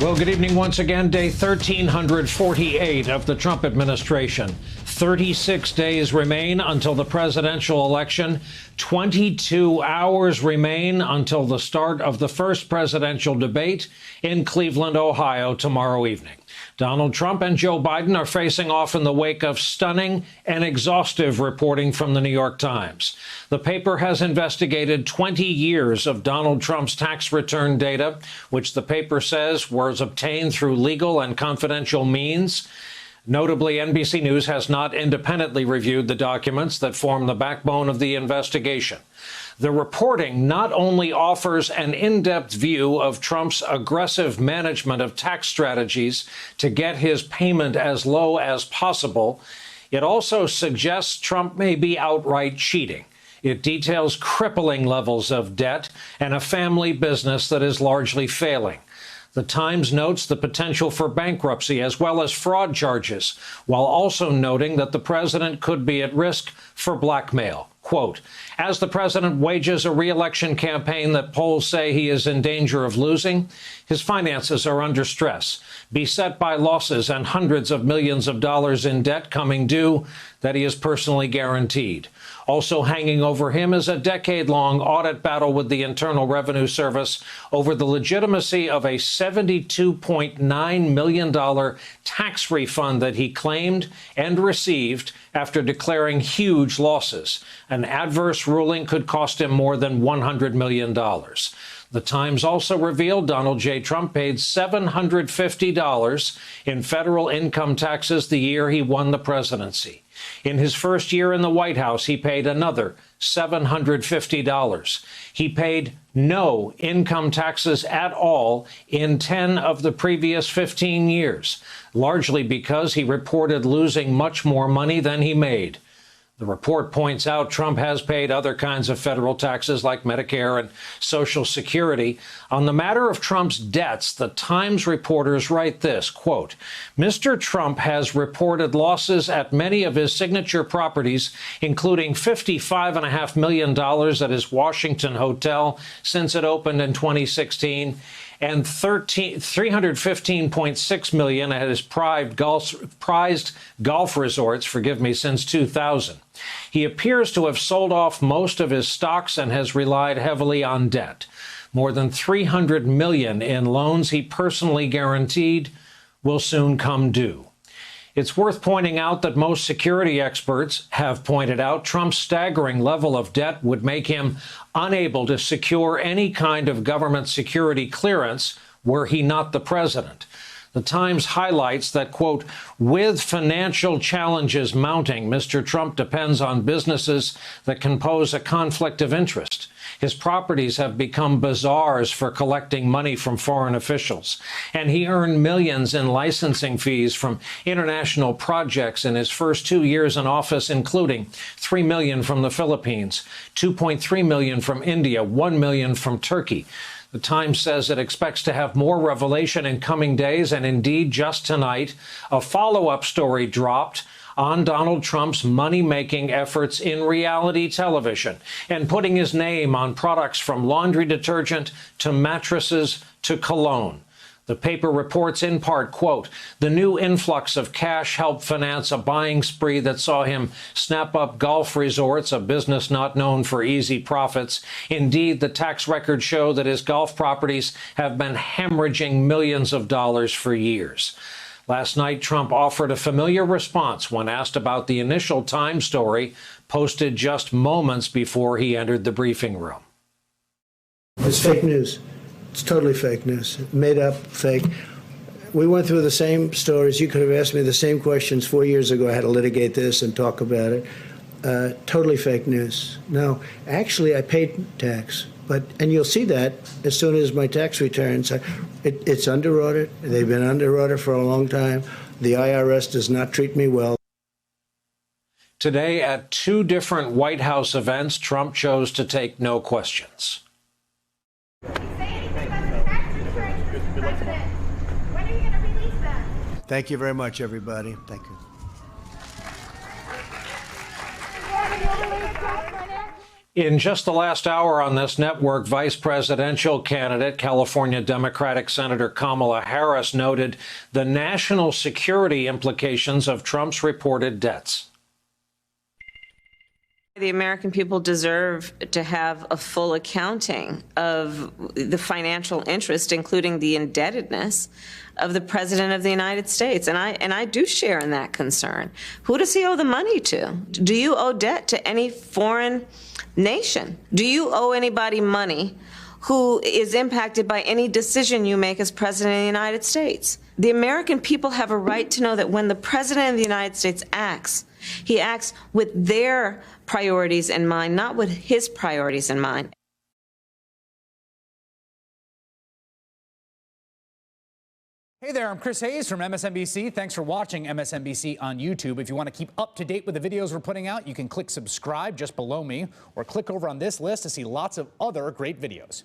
Well, good evening once again. Day 1348 of the Trump administration. 36 days remain until the presidential election. 22 hours remain until the start of the first presidential debate in Cleveland, Ohio, tomorrow evening. Donald Trump and Joe Biden are facing off in the wake of stunning and exhaustive reporting from the New York Times. The paper has investigated 20 years of Donald Trump's tax return data, which the paper says was obtained through legal and confidential means. Notably, NBC News has not independently reviewed the documents that form the backbone of the investigation. The reporting not only offers an in-depth view of Trump's aggressive management of tax strategies to get his payment as low as possible, it also suggests Trump may be outright cheating. It details crippling levels of debt and a family business that is largely failing. The Times notes the potential for bankruptcy as well as fraud charges, while also noting that the president could be at risk for blackmail. Quote, as the president wages a re-election campaign that polls say he is in danger of losing, his finances are under stress, beset by losses and hundreds of millions of dollars in debt coming due that he has personally guaranteed. Also hanging over him is a decade-long audit battle with the Internal Revenue Service over the legitimacy of a $72.9 million tax refund that he claimed and received after declaring huge losses. An adverse ruling could cost him more than $100 million. The Times also revealed Donald J. Trump paid $750 in federal income taxes the year he won the presidency. In his first year in the White House, he paid another $750. He paid no income taxes at all in 10 of the previous 15 years, largely because he reported losing much more money than he made. The report points out Trump has paid other kinds of federal taxes like Medicare and Social Security. On the matter of Trump's debts, the Times reporters write this, quote, Mr. Trump has reported losses at many of his signature properties, including $55.5 million at his Washington hotel since it opened in 2016. And $315.6 million at his prized golf resorts, since 2000. He appears to have sold off most of his stocks and has relied heavily on debt. More than $300 million in loans he personally guaranteed will soon come due. It's worth pointing out that most security experts have pointed out Trump's staggering level of debt would make him unable to secure any kind of government security clearance were he not the president. The Times highlights that, quote, with financial challenges mounting, Mr. Trump depends on businesses that can pose a conflict of interest. His properties have become bazaars for collecting money from foreign officials, and he earned millions in licensing fees from international projects in his first 2 years in office, including $3 million from the Philippines, $2.3 million from India, $1 million from Turkey. The Times says it expects to have more revelation in coming days, and indeed, just tonight, a follow-up story dropped on Donald Trump's money-making efforts in reality television and putting his name on products from laundry detergent to mattresses to cologne. The paper reports in part, quote, the new influx of cash helped finance a buying spree that saw him snap up golf resorts, a business not known for easy profits. Indeed, the tax records show that his golf properties have been hemorrhaging millions of dollars for years. Last night, Trump offered a familiar response when asked about the initial Times story posted just moments before he entered the briefing room. It's fake news. It's totally fake news. Made up, fake. We went through the same stories. You could have asked me the same questions 4 years ago. I had to litigate this and talk about it. Totally fake news. No, actually, I paid tax. And you'll see that as soon as my tax returns. It's under audit. They've been under audit for a long time. The IRS does not treat me well. Today, at 2 different White House events, Trump chose to take no questions. Thank you very much, everybody. Thank you. In just the last hour on this network, vice presidential candidate, California Democratic Senator Kamala Harris noted the national security implications of Trump's reported debts. The American people deserve to have a full accounting of the financial interest, including the indebtedness of the President of the United States. And I do share in that concern. Who does he owe the money to? Do you owe debt to any foreign nation? Do you owe anybody money who is impacted by any decision you make as President of the United States? The American people have a right to know that when the President of the United States acts, he acts with their priorities in mind, not with his priorities in mind. Hey there, I'm Chris Hayes from MSNBC. Thanks for watching MSNBC on YouTube. If you want to keep up to date with the videos we're putting out, you can click subscribe just below me or click over on this list to see lots of other great videos.